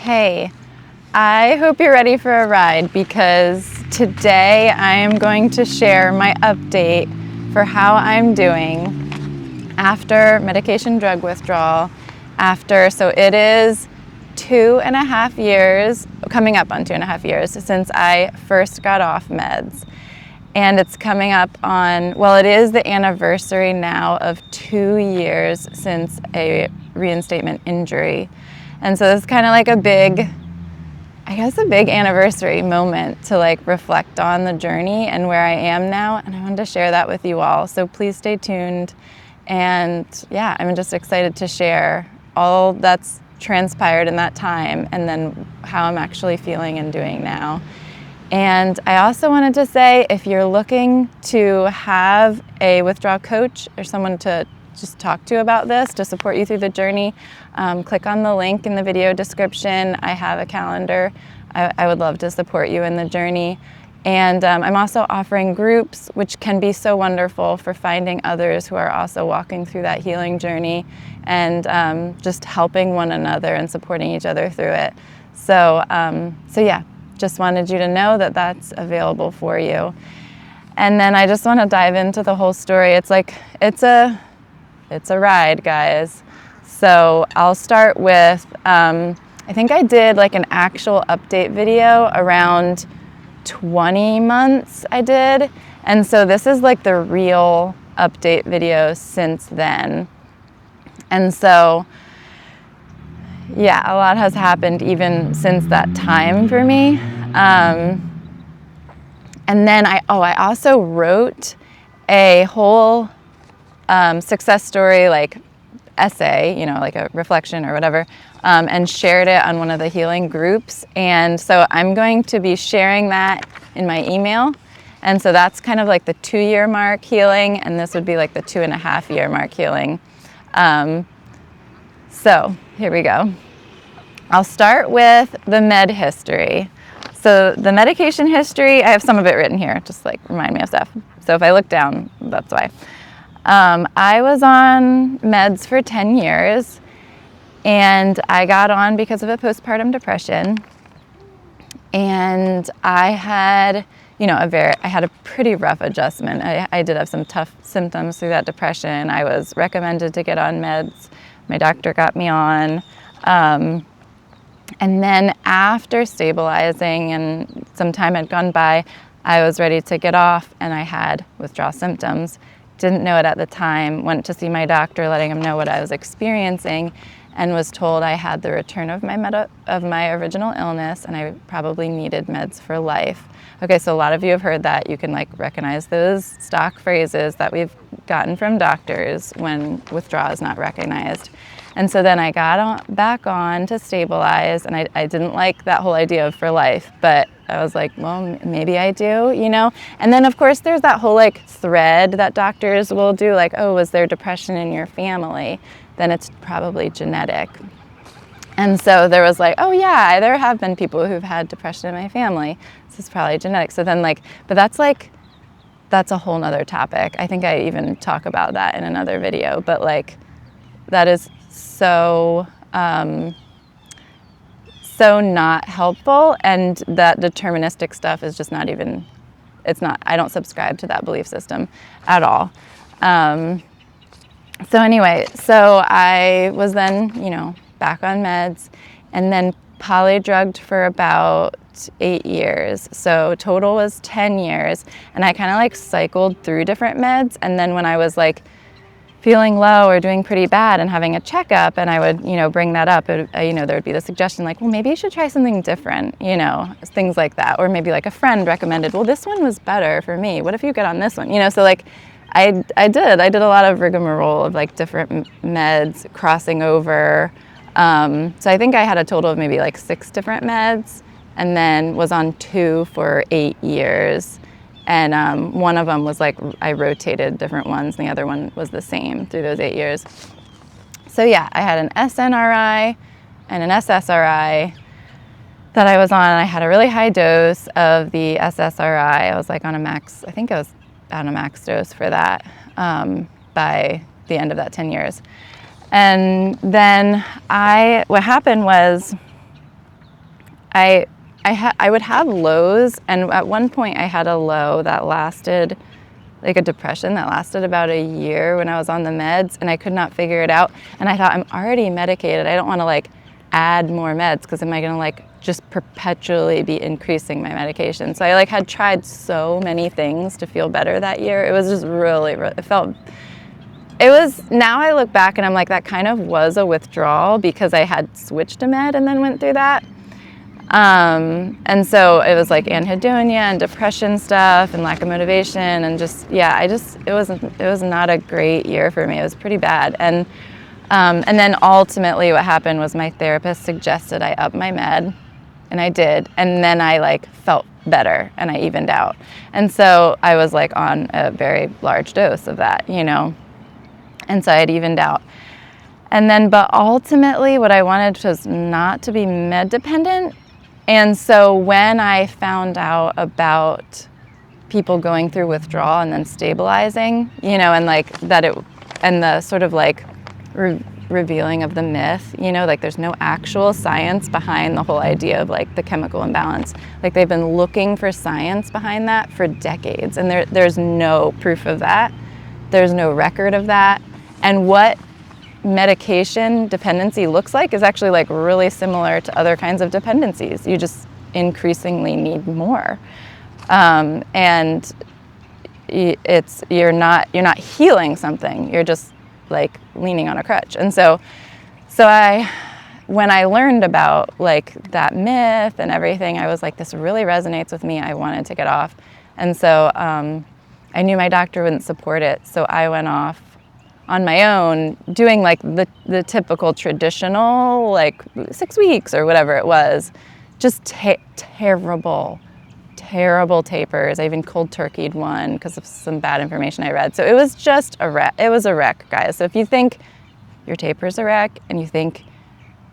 Hey, I hope you're ready for a ride because today I am going to share my update for how I'm doing after medication drug withdrawal. So it is 2.5 years, coming up on 2.5 years since I first got off meds. And it's coming up on, well, it is the anniversary now of 2 years since a reinstatement injury. And so it's kind of like a big anniversary moment to like reflect on the journey and where I am now. And I wanted to share that with you all. So please stay tuned. And yeah, I'm just excited to share all that's transpired in that time and then how I'm actually feeling and doing now. And I also wanted to say, if you're looking to have a withdrawal coach or someone to just talk to about this, to support you through the journey, click on the link in the video description. I have a calendar. I would love to support you in the journey. And I'm also offering groups, which can be so wonderful for finding others who are also walking through that healing journey and just helping one another and supporting each other through it. So yeah, just wanted you to know that that's available for you. And then I just want to dive into the whole story. It's a ride, guys. So I'll start with, I think I did like an actual update video around 20 months I did. And so this is like the real update video since then. And so, yeah, a lot has happened even since that time for me. And then I also wrote a whole success story, like essay, like a reflection or whatever, and shared it on one of the healing groups. And so I'm going to be sharing that in my email. And so that's kind of like the 2-year mark healing, and this would be like the 2.5-year mark healing. So here we go. I'll start with the med history. So the medication history, I have some of it written here, just like remind me of stuff. So if I look down, that's why. I was on meds for 10 years, and I got on because of a postpartum depression. And I had, I had a pretty rough adjustment. I did have some tough symptoms through that depression. I was recommended to get on meds. My doctor got me on. And then after stabilizing and some time had gone by, I was ready to get off, and I had withdrawal symptoms. Didn't know it at the time, went to see my doctor letting him know what I was experiencing, and was told I had the return of my original illness and I probably needed meds for life. Okay, so a lot of you have heard that. You can like recognize those stock phrases that we've gotten from doctors when withdrawal is not recognized. And so then I got back on to stabilize, and I didn't like that whole idea of for life, but I was like, well, maybe I do, And then of course there's that whole like thread that doctors will do, like, oh, was there depression in your family? Then it's probably genetic. And so there was like, oh yeah, there have been people who've had depression in my family. This is probably genetic. So then but that's a whole nother topic. I think I even talk about that in another video, but like that is so not helpful, and that deterministic stuff is just not even, I don't subscribe to that belief system at all. So anyway, so I was then, back on meds, and then polydrugged for about 8 years. So total was 10 years, and I kind of like cycled through different meds, and then when I was like feeling low or doing pretty bad and having a checkup, and I would, bring that up, there would be the suggestion like, well, maybe you should try something different, things like that. Or maybe like a friend recommended, well, this one was better for me. What if you get on this one? So like I did a lot of rigmarole of like different meds crossing over. So I think I had a total of maybe like 6 different meds, and then was on 2 for 8 years. And one of them was like, I rotated different ones, and the other one was the same through those 8 years. So yeah, I had an SNRI and an SSRI that I was on. I had a really high dose of the SSRI. I was like on a max, I think I was on a max dose for that by the end of that 10 years. And then what happened was I would have lows, and at one point I had a low that lasted, like a depression that lasted about a year when I was on the meds, and I could not figure it out. And I thought, I'm already medicated. I don't want to like add more meds, because am I going to like just perpetually be increasing my medication? So I like had tried so many things to feel better that year. It was just now I look back and I'm like, that kind of was a withdrawal, because I had switched to med and then went through that. And so it was like anhedonia and depression stuff and lack of motivation, and just, yeah, it was not a great year for me. It was pretty bad. And then ultimately what happened was my therapist suggested I up my med, and I did. And then I like felt better and I evened out. And so I was like on a very large dose of that, you know, and so I had evened out. And then, but ultimately what I wanted was not to be med dependent. And so when I found out about people going through withdrawal and then stabilizing, you know, and like and the sort of like revealing of the myth, you know, like there's no actual science behind the whole idea of like the chemical imbalance. Like they've been looking for science behind that for decades, and there's no proof of that. There's no record of that. And what medication dependency looks like is actually like really similar to other kinds of dependencies. You just increasingly need more, and you're not healing something. You're just like leaning on a crutch. And so when I learned about like that myth and everything, I was like, this really resonates with me. I wanted to get off. And so I knew my doctor wouldn't support it, so I went off on my own, doing like the typical traditional, like 6 weeks or whatever it was, just terrible tapers. I even cold turkeyed one because of some bad information I read. So it was just a wreck. It was a wreck, guys. So if you think your taper's a wreck and you think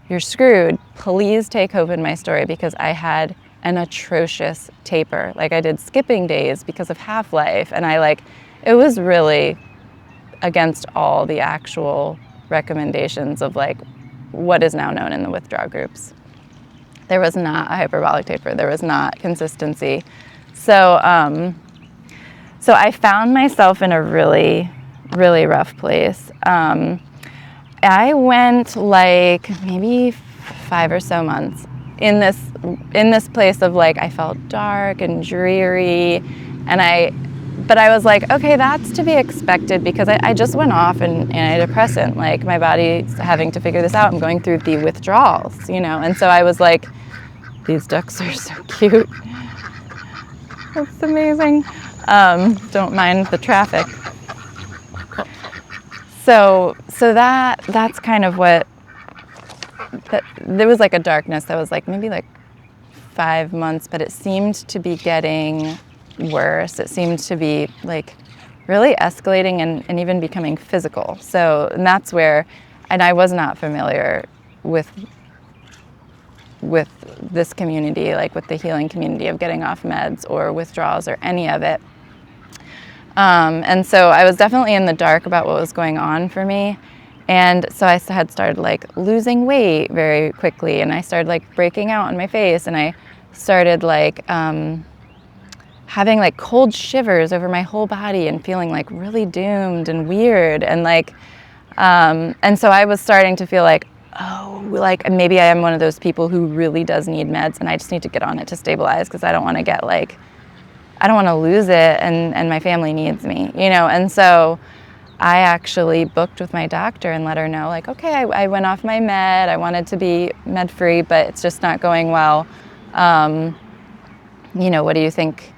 you're screwed, please take hope in my story, because I had an atrocious taper. Like I did skipping days because of half-life, and it was really against all the actual recommendations of like what is now known in the withdrawal groups. There was not a hyperbolic taper. There was not consistency. So I found myself in a really, really rough place. I went like maybe 5 or so months in this place of like, I felt dark and dreary, but I was like, okay, that's to be expected, because I just went off an antidepressant. Like my body's having to figure this out. I'm going through the withdrawals, you know? And so I was like, these ducks are so cute. That's amazing. Don't mind the traffic. So that's kind of what, there was like a darkness that was like maybe like 5 months, but it seemed to be getting worse. It seemed to be like really escalating and even becoming physical. And that's where, and I was not familiar with this community, like with the healing community of getting off meds or withdrawals or any of it. And so I was definitely in the dark about what was going on for me. And so I had started like losing weight very quickly, and I started like breaking out on my face, and I started like having like cold shivers over my whole body and feeling like really doomed and weird. And like, and so I was starting to feel like, oh, like maybe I am one of those people who really does need meds, and I just need to get on it to stabilize, because I don't want to get like, I don't want to lose it, and my family needs me, you know? And so I actually booked with my doctor and let her know, like, okay, I went off my med. I wanted to be med free, but it's just not going well. You know, what do you think?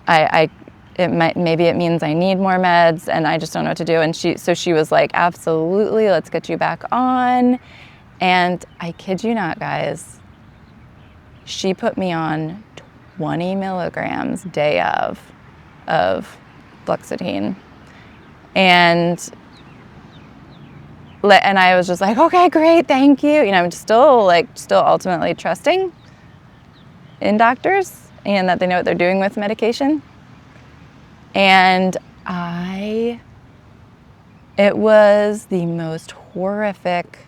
Maybe it means I need more meds, and I just don't know what to do. And she was like, absolutely, let's get you back on. And I kid you not, guys, she put me on 20 milligrams day of fluoxetine. And I was just like, okay, great, thank you. You know, I'm still ultimately trusting in doctors and that they know what they're doing with medication. And it was the most horrific,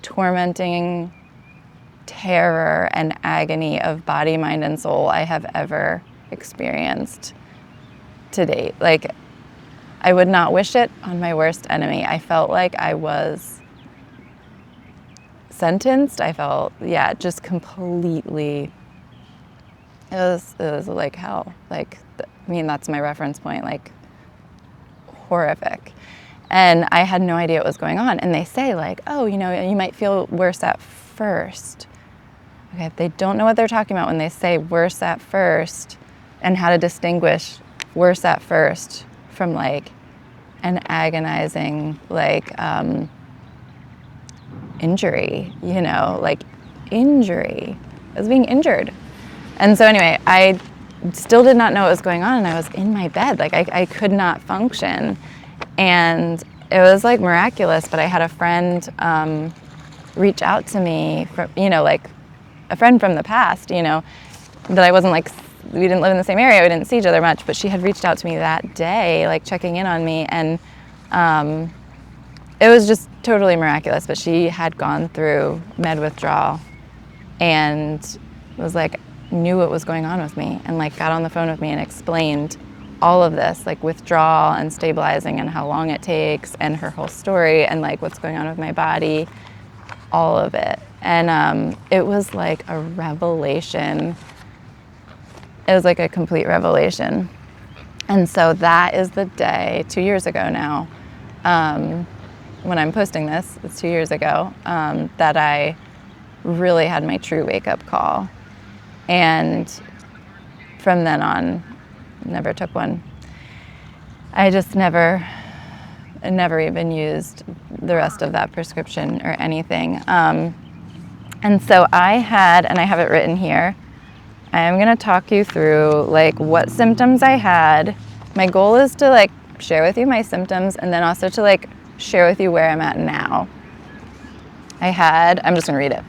tormenting terror and agony of body, mind, and soul I have ever experienced to date. Like, I would not wish it on my worst enemy. I felt like I was sentenced. I felt, just completely, it was like hell. Like, that's my reference point, like, horrific. And I had no idea what was going on. And they say, like, oh, you might feel worse at first. Okay, if they don't know what they're talking about when they say worse at first, and how to distinguish worse at first from, like, an agonizing, like, injury, like, injury. I was being injured. And so anyway, I still did not know what was going on, and I was in my bed. Like, I could not function. And it was, like, miraculous, but I had a friend reach out to me, from, like, a friend from the past, that I wasn't, like, we didn't live in the same area, we didn't see each other much, but she had reached out to me that day, like, checking in on me, and it was just totally miraculous. But she had gone through med withdrawal and was, like, knew what was going on with me, and, like, got on the phone with me and explained all of this, like, withdrawal and stabilizing and how long it takes, and her whole story, and, like, what's going on with my body, all of it. And it was like a revelation. It was like a complete revelation. And so that is the day, 2 years ago now, when I'm posting this, it's 2 years ago, that I really had my true wake-up call. And from then on, never took one. I just never even used the rest of that prescription or anything. And so I had, and I have it written here, I am going to talk you through, like, what symptoms I had. My goal is to, like, share with you my symptoms, and then also to, like, share with you where I'm at now. I'm just going to read it.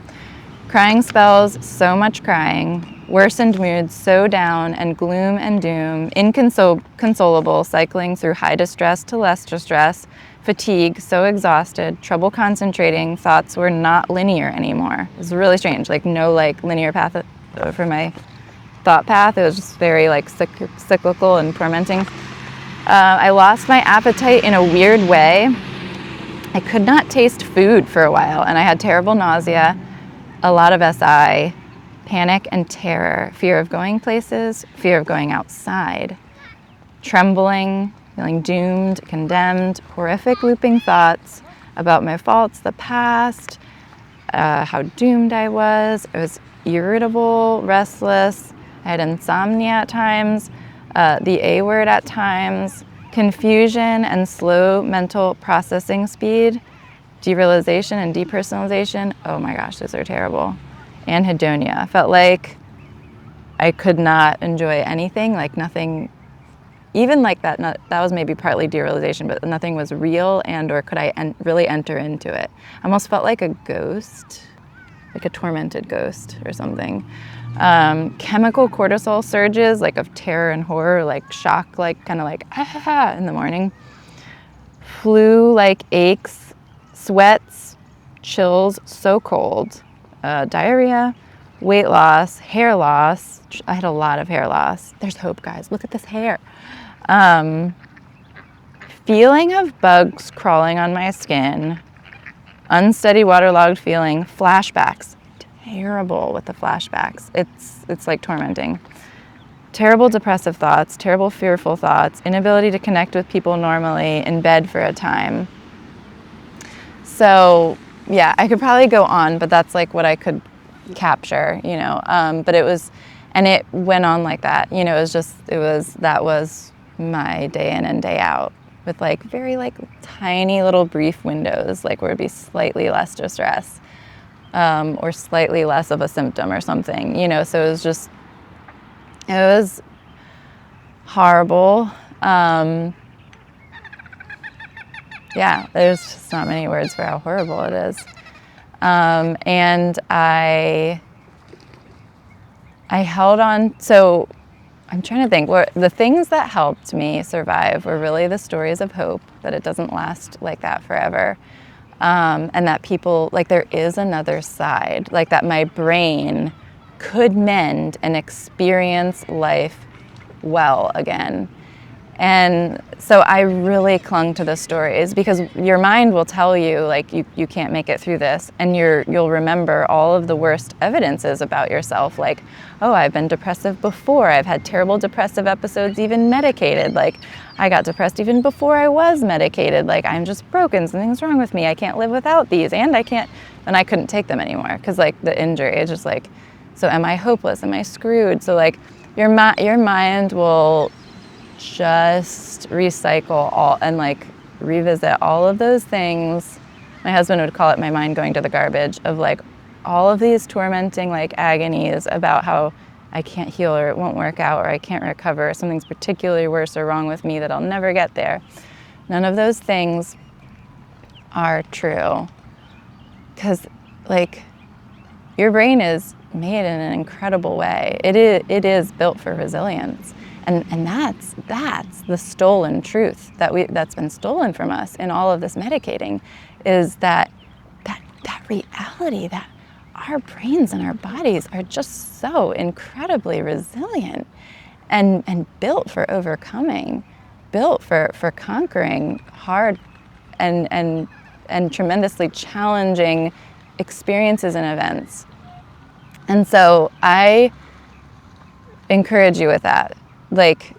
Crying spells, so much crying, worsened moods, so down, and gloom and doom, inconsolable, cycling through high distress to less distress, fatigue, so exhausted, trouble concentrating, thoughts were not linear anymore. It was really strange, like, no, like, linear path for my thought path. It was just very, like, cyclical and tormenting. I lost my appetite in a weird way. I could not taste food for a while, and I had terrible nausea, a lot of SI, panic and terror, fear of going places, fear of going outside, trembling, feeling doomed, condemned, horrific looping thoughts about my faults, the past, how doomed I was. I was irritable, restless. I had insomnia at times, the A word at times, confusion and slow mental processing speed, derealization and depersonalization. Oh my gosh, those are terrible. Anhedonia. I felt like I could not enjoy anything, like nothing, even like that, that was maybe partly derealization, but nothing was real or could I really enter into it. I almost felt like a ghost, like a tormented ghost or something. Chemical cortisol surges, like of terror and horror, like shock, like kind of like in the morning. Flu-like aches, sweats, chills, so cold. Diarrhea, weight loss, hair loss. I had a lot of hair loss. There's hope, guys. Look at this hair. Feeling of bugs crawling on my skin, unsteady waterlogged feeling, flashbacks. Terrible with the flashbacks. It's like tormenting. Terrible depressive thoughts, terrible fearful thoughts, inability to connect with people normally, in bed for a time. So yeah, I could probably go on, but that's like what I could capture, but it went on like that, that was my day in and day out, with like very like tiny little brief windows, like where it'd be slightly less distress, or slightly less of a symptom or something, so it was horrible. Yeah, there's just not many words for how horrible it is. And I held on, so I'm trying to think, the things that helped me survive were really the stories of hope, that it doesn't last like that forever. and that people, like, there is another side, like that my brain could mend and experience life well again. And so I really clung to the stories, because your mind will tell you, like, you can't make it through this, and you'll remember all of the worst evidences about yourself, like, oh, I've been depressive before, I've had terrible depressive episodes even medicated, like I got depressed even before I was medicated, like I'm just broken, something's wrong with me, I can't live without these, and I couldn't take them anymore, because like the injury is just like, so am I hopeless, am I screwed? So like your mind will just recycle all and like revisit all of those things. My husband would call it my mind going to the garbage, of like all of these tormenting like agonies about how I can't heal, or it won't work out, or I can't recover, or something's particularly worse or wrong with me that I'll never get there. None of those things are true, because like your brain is made in an incredible way. It is built for resilience. And that's the stolen truth that's been stolen from us in all of this medicating, is that reality that our brains and our bodies are just so incredibly resilient and built for overcoming, built for conquering hard and tremendously challenging experiences and events. And so I encourage you with that. Like,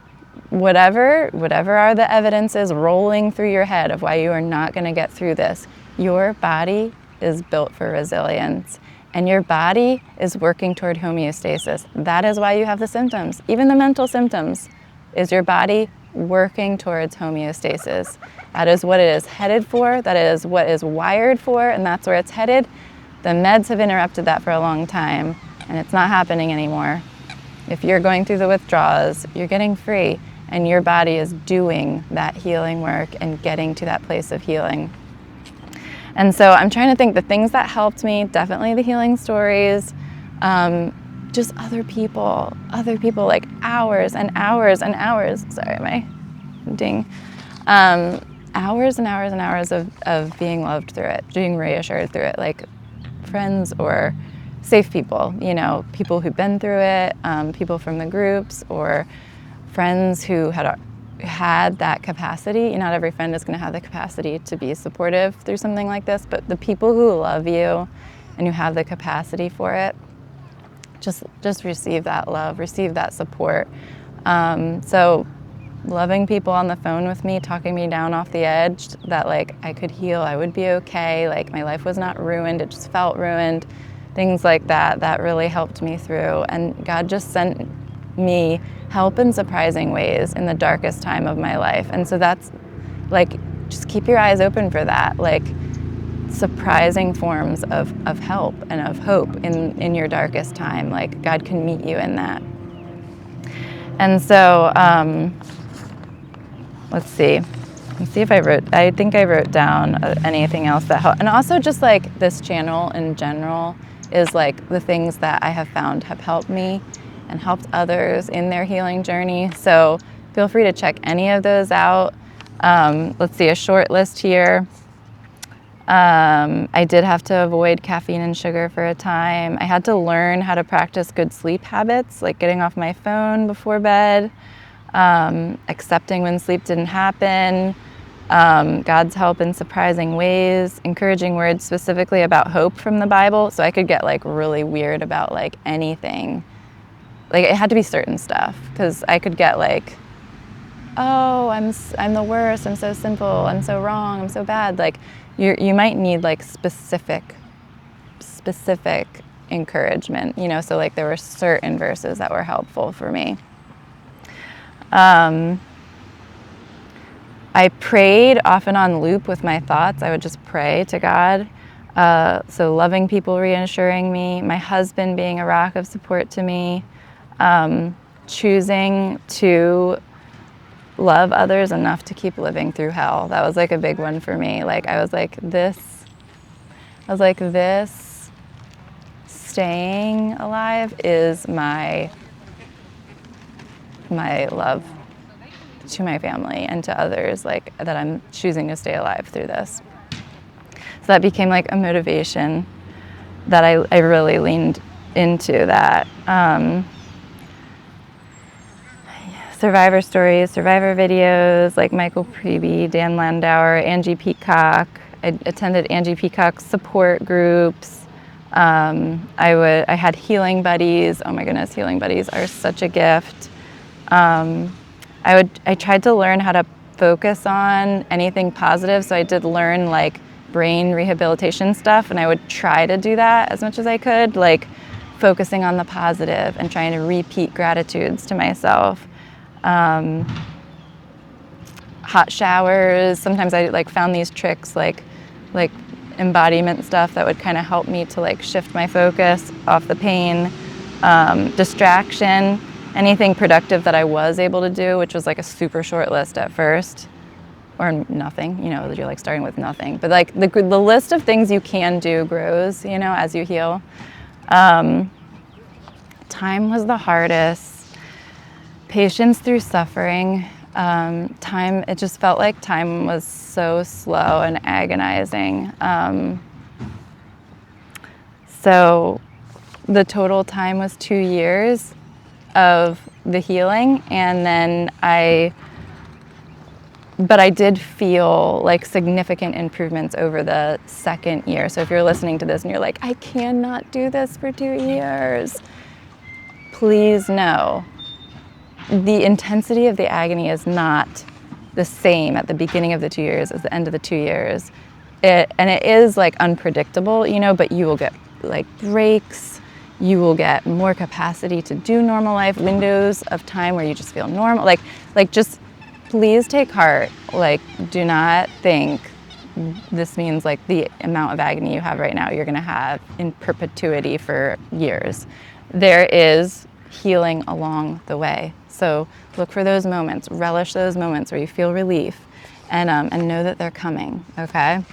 whatever are the evidences rolling through your head of why you are not going to get through this, your body is built for resilience, and your body is working toward homeostasis. That is why you have the symptoms. Even the mental symptoms is your body working towards homeostasis. That is what it is headed for. That is what is wired for, and that's where it's headed. The meds have interrupted that for a long time, and it's not happening anymore. If you're going through the withdrawals, you're getting free, and your body is doing that healing work and getting to that place of healing. And so I'm trying to think the things that helped me, definitely the healing stories, just other people, like hours and hours and hours, sorry, my ding, hours and hours and hours of being loved through it, being reassured through it, like friends or safe people, people who've been through it, people from the groups, or friends who had that capacity. Not every friend is going to have the capacity to be supportive through something like this, but the people who love you and who have the capacity for it, just receive that love, receive that support. So loving people on the phone with me, talking me down off the edge, that like I could heal, I would be okay, like my life was not ruined, it just felt ruined. Things like that really helped me through. And God just sent me help in surprising ways in the darkest time of my life. And so that's like, just keep your eyes open for that, like surprising forms of help and of hope in your darkest time. Like God can meet you in that. And so, let's see if I think I wrote down anything else that helped. And also just like this channel in general is like the things that I have found have helped me and helped others in their healing journey. So feel free to check any of those out. Let's see, a short list here. I did have to avoid caffeine and sugar for a time. I had to learn how to practice good sleep habits, like getting off my phone before bed, accepting when sleep didn't happen, God's help in surprising ways, encouraging words specifically about hope from the Bible. So I could get like really weird about like anything. Like it had to be certain stuff, because I could get like, oh, I'm the worst, I'm so sinful, I'm so wrong, I'm so bad. Like you might need like specific encouragement, so like there were certain verses that were helpful for me. I prayed often on loop with my thoughts. I would just pray to God. So loving people reassuring me, my husband being a rock of support to me, choosing to love others enough to keep living through hell. That was like a big one for me. Like I was like this staying alive is my love to my family and to others, like that I'm choosing to stay alive through this. So that became like a motivation that I really leaned into that. Survivor stories, survivor videos, like Michael Preeby, Dan Landauer, Angie Peacock. I attended Angie Peacock's support groups. I had healing buddies. Oh my goodness, healing buddies are such a gift. I tried to learn how to focus on anything positive, so I did learn like brain rehabilitation stuff, and I would try to do that as much as I could, like focusing on the positive and trying to repeat gratitudes to myself. Hot showers. Sometimes I like found these tricks like embodiment stuff that would kind of help me to like shift my focus off the pain. Distraction, anything productive that I was able to do, which was like a super short list at first, or nothing, you know, you're like starting with nothing. But like the list of things you can do grows, you know, as you heal. Time was the hardest. Patience through suffering. It just felt like time was so slow and agonizing. So the total time was 2 years of the healing, and then but I did feel like significant improvements over the second year. So if you're listening to this and you're like, I cannot do this for 2 years, please know the intensity of the agony is not the same at the beginning of the 2 years as the end of the 2 years. And it is like unpredictable, you know, but you will get like breaks, you will get more capacity to do normal life, windows of time where you just feel normal. Like just please take heart. Like, do not think this means like the amount of agony you have right now you're gonna have in perpetuity for years. There is healing along the way. So look for those moments, relish those moments where you feel relief, and know that they're coming, okay?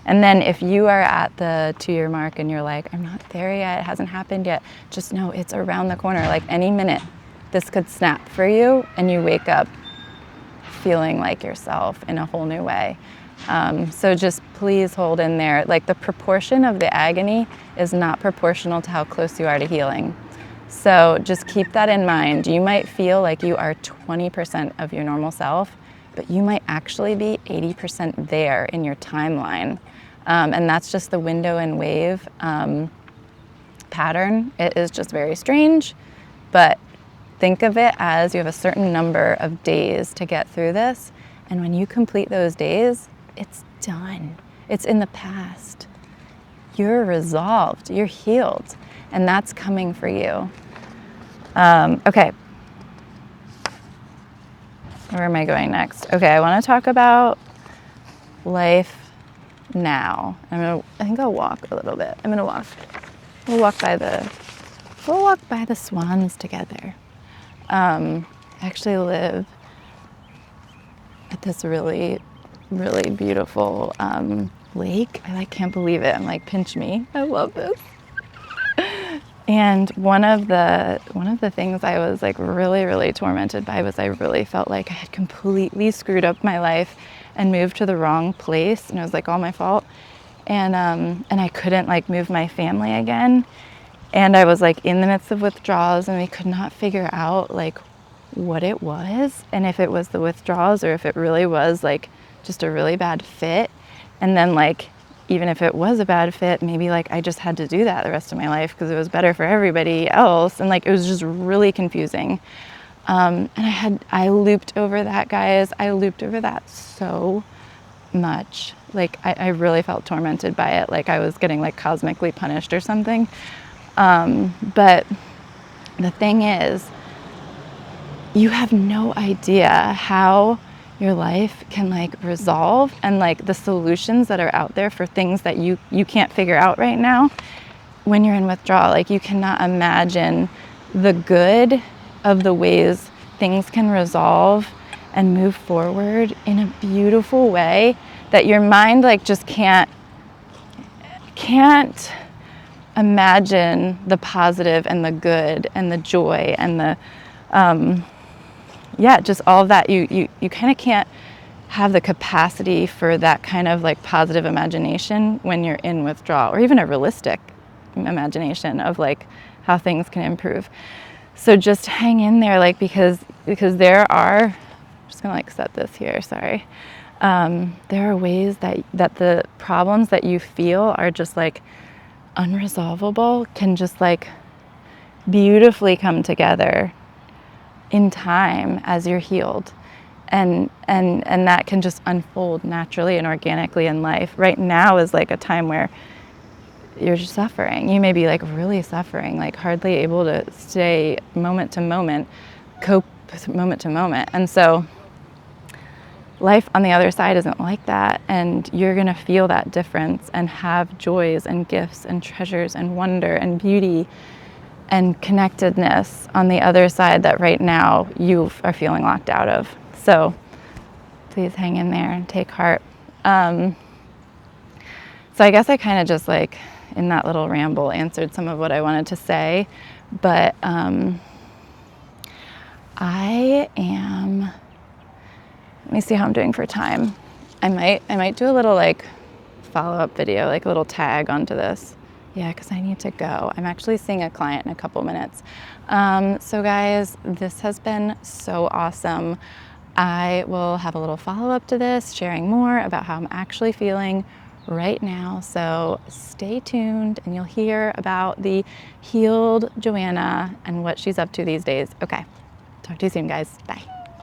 And then if you are at the 2-year mark and you're like, I'm not there yet, it hasn't happened yet, just know it's around the corner. Like any minute, this could snap for you and you wake up feeling like yourself in a whole new way. So just please hold in there. Like the proportion of the agony is not proportional to how close you are to healing. So just keep that in mind. You might feel like you are 20% of your normal self, but you might actually be 80% there in your timeline. And that's just the window and wave pattern. It is just very strange, but think of it as you have a certain number of days to get through this. And when you complete those days, it's done. It's in the past. You're resolved, you're healed, and that's coming for you. Okay. Where am I going next? Okay, I want to talk about life now. I think I'll walk a little bit. We'll walk by the Swans together. I actually live at this really, really beautiful lake. I can't believe it. I'm like, pinch me. I love this. And one of the things I was like really, really tormented by was I really felt like I had completely screwed up my life and moved to the wrong place, and it was like all my fault. And I couldn't like move my family again. And I was like in the midst of withdrawals, and we could not figure out like what it was, and if it was the withdrawals or if it really was like just a really bad fit. And then like, even if it was a bad fit, maybe like I just had to do that the rest of my life because it was better for everybody else. And like, it was just really confusing. And I looped over that, guys. I looped over that so much. Like I really felt tormented by it. Like I was getting like cosmically punished or something. But the thing is, you have no idea how your life can like resolve, and like the solutions that are out there for things that you can't figure out right now when you're in withdrawal. Like you cannot imagine the good of the ways things can resolve and move forward in a beautiful way that your mind like just can't imagine the positive and the good and the joy and the just all of that. You kind of can't have the capacity for that kind of like positive imagination when you're in withdrawal, or even a realistic imagination of like how things can improve. So just hang in there, like, because there are, I'm just gonna like set this here, sorry. There are ways that the problems that you feel are just like unresolvable can just like beautifully come together in time as you're healed. And that can just unfold naturally and organically in life. Right now is like a time where you're just suffering. You may be like really suffering, like hardly able to stay moment to moment, cope with moment to moment. And so life on the other side isn't like that. And you're gonna feel that difference and have joys and gifts and treasures and wonder and beauty and connectedness on the other side that right now you are feeling locked out of. So please hang in there and take heart. So I guess I kind of just like in that little ramble answered some of what I wanted to say, but I am, let me see how I'm doing for time. I might do a little like follow-up video, like a little tag onto this. Yeah, because I need to go. I'm actually seeing a client in a couple minutes. So guys, this has been so awesome. I will have a little follow-up to this, sharing more about how I'm actually feeling right now. So stay tuned and you'll hear about the healed Joanna and what she's up to these days. Okay, talk to you soon, guys. Bye.